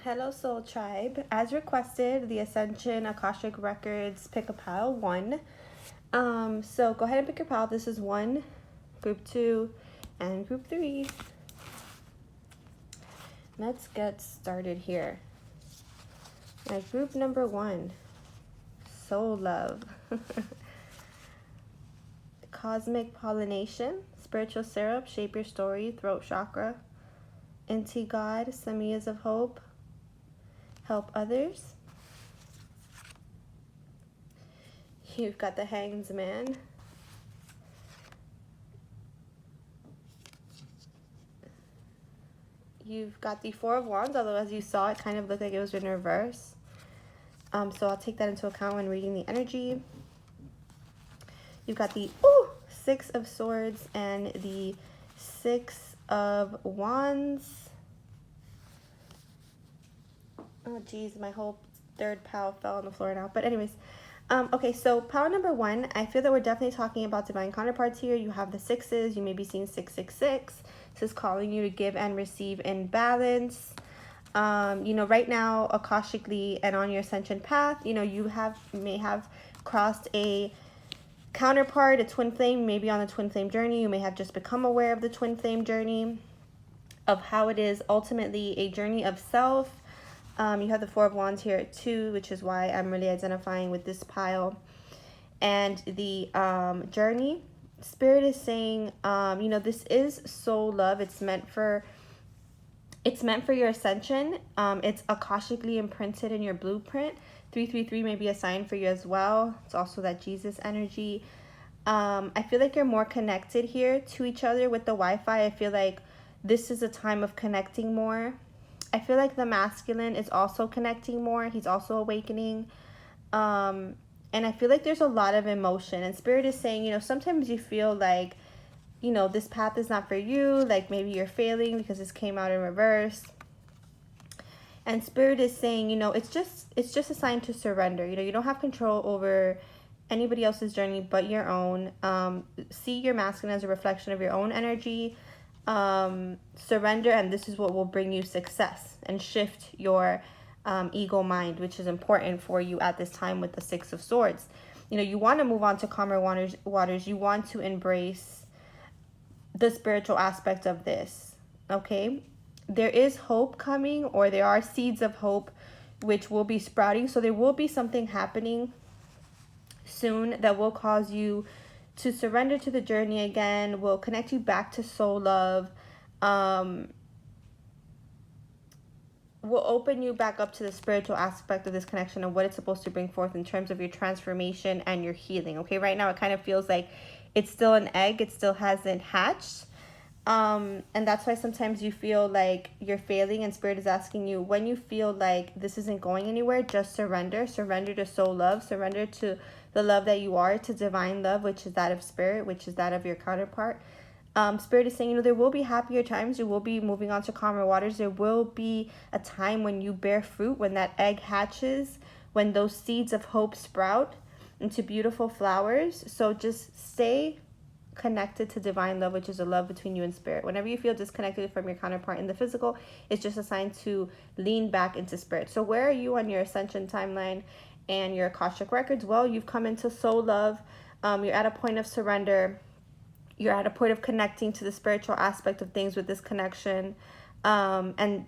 Hello Soul Tribe. As requested, the Ascension Akashic Records pick a pile 1. So go ahead and pick your pile. This is 1, group 2, and group 3. Let's get started here. Group number 1, Soul Love. Cosmic Pollination, Spiritual Syrup, Shape Your Story, Throat Chakra, Inti God, Semillas of Hope, Help Others. You've got the Hanged Man. You've got the Four of Wands, although as you saw, it kind of looked like it was in reverse. So I'll take that into account when reading the energy. You've got the Six of Swords and the Six of Wands. Oh geez, my whole third pile fell on the floor now. But anyways, okay, so pile number 1, I feel that we're definitely talking about divine counterparts here. You have the sixes. You may be seeing 666. This is calling you to give and receive in balance. Right now, Akashically and on your ascension path, you may have crossed a counterpart, a twin flame, maybe on the twin flame journey. You may have just become aware of the twin flame journey, of how it is ultimately a journey of self. You have the Four of Wands here too, which is why I'm really identifying with this pile. And the journey, Spirit is saying, this is soul love. It's meant for your ascension. It's Akashically imprinted in your blueprint. 333 may be a sign for you as well. It's also that Jesus energy. I feel like you're more connected here to each other with the Wi-Fi. I feel like this is a time of connecting more. I feel like the masculine is also connecting more. He's also awakening. And I feel like there's a lot of emotion. And Spirit is saying, sometimes you feel like, this path is not for you. Like maybe you're failing because this came out in reverse. And Spirit is saying, it's just a sign to surrender. You don't have control over anybody else's journey but your own. See your masculine as a reflection of your own energy. Surrender, and this is what will bring you success and shift your ego mind, which is important for you at this time with the Six of Swords. You want to move on to calmer waters. You want to embrace the spiritual aspect of this. Okay, there is hope coming, or there are seeds of hope which will be sprouting. So there will be something happening soon that will cause you to surrender to the journey again, will connect you back to soul love, will open you back up to the spiritual aspect of this connection and what it's supposed to bring forth in terms of your transformation and your healing. Okay, right now it kind of feels like it's still an egg. It still hasn't hatched. And that's why sometimes you feel like you're failing, and Spirit is asking you, when you feel like this isn't going anywhere, just surrender. Surrender to soul love. Surrender to the love that you are, to divine love, which is that of Spirit, which is that of your counterpart. Spirit is saying, there will be happier times. You will be moving on to calmer waters. There will be a time when you bear fruit, when that egg hatches, when those seeds of hope sprout into beautiful flowers. So just stay connected to divine love, which is a love between you and Spirit. Whenever you feel disconnected from your counterpart in the physical, it's just a sign to lean back into Spirit. So where are you on your ascension timeline and your Akashic Records? Well, you've come into soul love. You're at a point of surrender. You're at a point of connecting to the spiritual aspect of things with this connection, and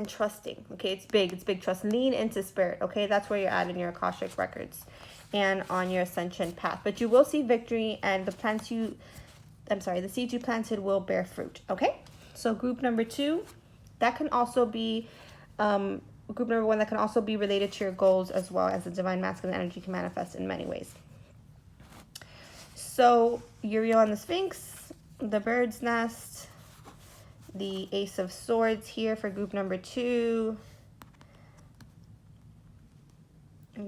trusting. Okay, it's big trust. Lean into Spirit. Okay, that's where you're at in your Akashic Records and on your ascension path. But you will see victory, and the seeds you planted will bear fruit. Okay, so group number 2, that can also be group number 1, that can also be related to your goals, as well as the divine masculine energy can manifest in many ways. So Uriel and the Sphinx, the Bird's Nest, the Ace of Swords here for group number 2,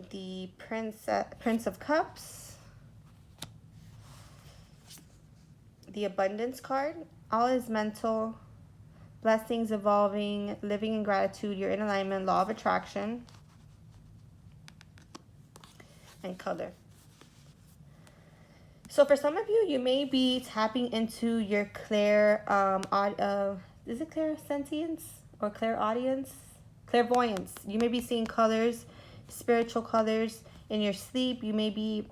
the Prince of Cups, the Abundance card. All is mental, blessings, evolving, living in gratitude, you're in alignment, law of attraction, and color. So for some of you, you may be tapping into your is it clairsentience? or clairaudience, clairvoyance. You may be seeing colors, spiritual colors in your sleep. You may be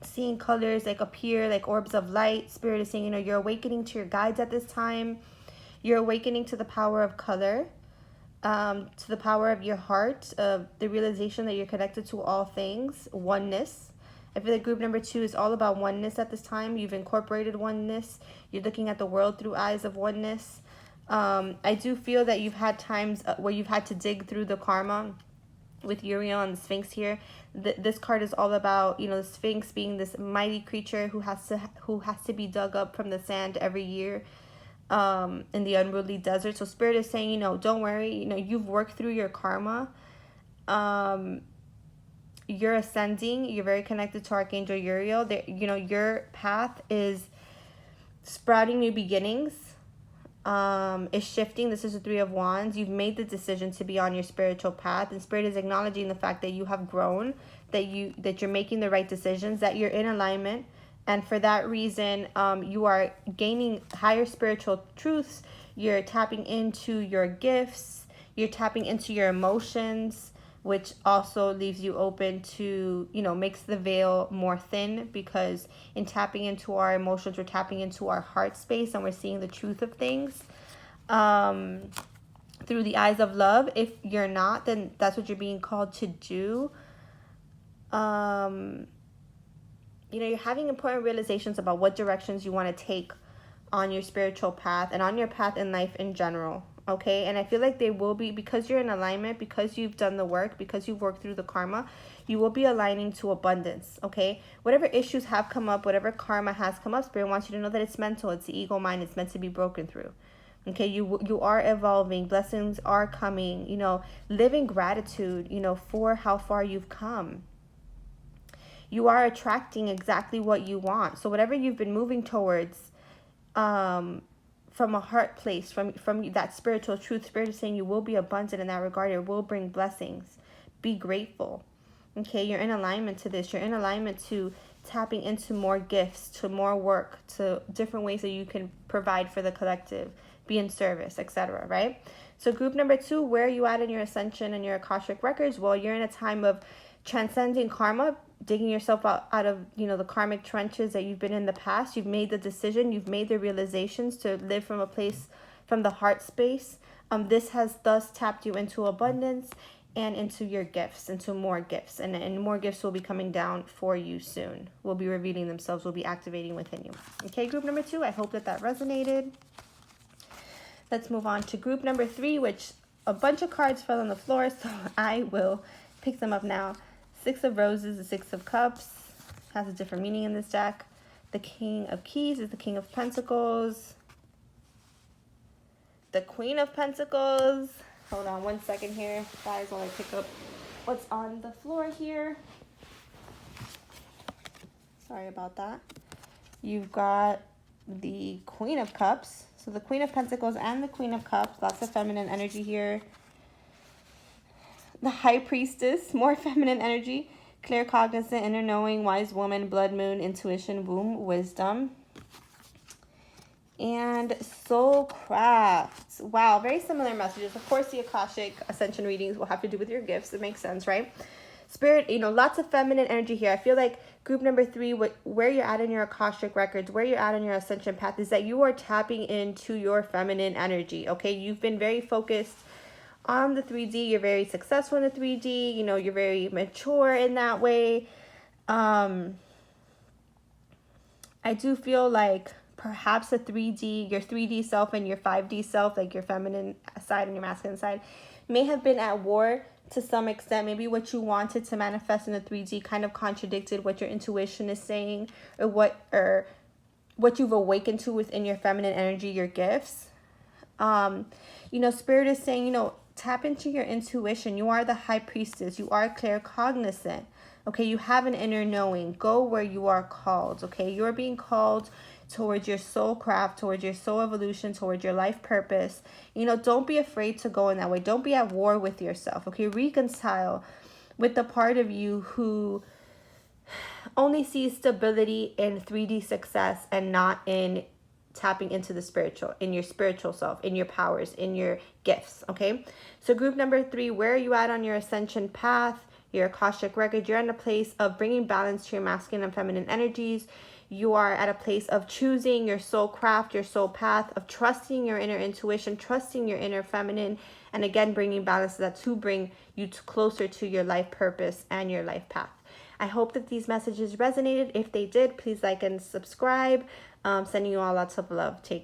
seeing colors like appear like orbs of light. Spirit is saying, you know, you're awakening to your guides at this time. You're awakening to the power of color, to the power of your heart, of the realization that you're connected to all things, oneness. I feel like group number 2 is all about oneness at this time. You've incorporated oneness. You're looking at the world through eyes of oneness. I do feel that you've had times where you've had to dig through the karma with Uriel and the Sphinx here. This card is all about, you know, the Sphinx being this mighty creature who has to be dug up from the sand every year in the unruly desert. So Spirit is saying, you know, don't worry, you know, you've worked through your karma. You're ascending. You're very connected to Archangel Uriel. You know, your path is sprouting new beginnings. Is shifting. This is the 3 of Wands. You've made the decision to be on your spiritual path, and Spirit is acknowledging the fact that you have grown, that you're making the right decisions, that you're in alignment, and for that reason, you are gaining higher spiritual truths. You're tapping into your gifts. You're tapping into your emotions, which also leaves you open to, you know, makes the veil more thin, because in tapping into our emotions, we're tapping into our heart space and we're seeing the truth of things through the eyes of love. If you're not, then that's what you're being called to do. You know, you're having important realizations about what directions you want to take on your spiritual path and on your path in life in general. Okay, and I feel like they will be, because you're in alignment, because you've done the work, because you've worked through the karma, you will be aligning to abundance. Okay, whatever issues have come up, whatever karma has come up, Spirit wants you to know that it's mental, it's the ego mind, it's meant to be broken through. Okay, you are evolving, blessings are coming, you know, live in gratitude, you know, for how far you've come. You are attracting exactly what you want. So whatever you've been moving towards, from a heart place, from that spiritual truth, Spirit is saying you will be abundant in that regard. It will bring blessings. Be grateful. Okay, you're in alignment to this. You're in alignment to tapping into more gifts, to more work, to different ways that you can provide for the collective, be in service, etc. Right? So group number 2, where are you at in your Ascension and your Akashic Records? Well, you're in a time of transcending karma, digging yourself out of, you know, the karmic trenches that you've been in the past. You've made the decision, you've made the realizations to live from a place, from the heart space. This has thus tapped you into abundance and into your gifts, into more gifts, and more gifts will be coming down for you soon, will be revealing themselves, will be activating within you. Okay, group number 2, I hope that resonated. Let's move on to group number 3, which a bunch of cards fell on the floor, so I will pick them up now. 6 of Roses, the 6 of Cups has a different meaning in this deck. The King of Keys is the King of Pentacles. The Queen of Pentacles. Hold on one second here, guys, while I pick up what's on the floor here. Sorry about that. You've got the Queen of Cups. So the Queen of Pentacles and the Queen of Cups. Lots of feminine energy here. The High Priestess, more feminine energy. Clear, cognizant, inner knowing, wise woman, blood moon, intuition, womb, wisdom. And Soulcraft. Wow, very similar messages. Of course, the Akashic Ascension readings will have to do with your gifts. It makes sense, right? Spirit, you know, lots of feminine energy here. I feel like group number 3, where you're at in your Akashic Records, where you're at in your Ascension path, is that you are tapping into your feminine energy, okay? You've been very focused on the 3D. You're very successful in the 3D. You know, you're very mature in that way. I do feel like perhaps your 3D self and your 5D self, like your feminine side and your masculine side, may have been at war to some extent. Maybe what you wanted to manifest in the 3D kind of contradicted what your intuition is saying, or what you've awakened to within your feminine energy, your gifts. You know, Spirit is saying, you know, tap into your intuition. You are the High Priestess. You are claircognizant. Okay, you have an inner knowing. Go where you are called. Okay, you're being called towards your soul craft, towards your soul evolution, towards your life purpose. You know, don't be afraid to go in that way. Don't be at war with yourself. Okay, reconcile with the part of you who only sees stability in 3D success and not in tapping into the spiritual, in your spiritual self, in your powers, in your gifts, okay? So group number 3, where are you at on your ascension path, your Akashic record? You're in a place of bringing balance to your masculine and feminine energies. You are at a place of choosing your soul craft, your soul path, of trusting your inner intuition, trusting your inner feminine, and again, bringing balance to that to bring you closer to your life purpose and your life path. I hope that these messages resonated. If they did, please like and subscribe. Sending you all lots of love. Take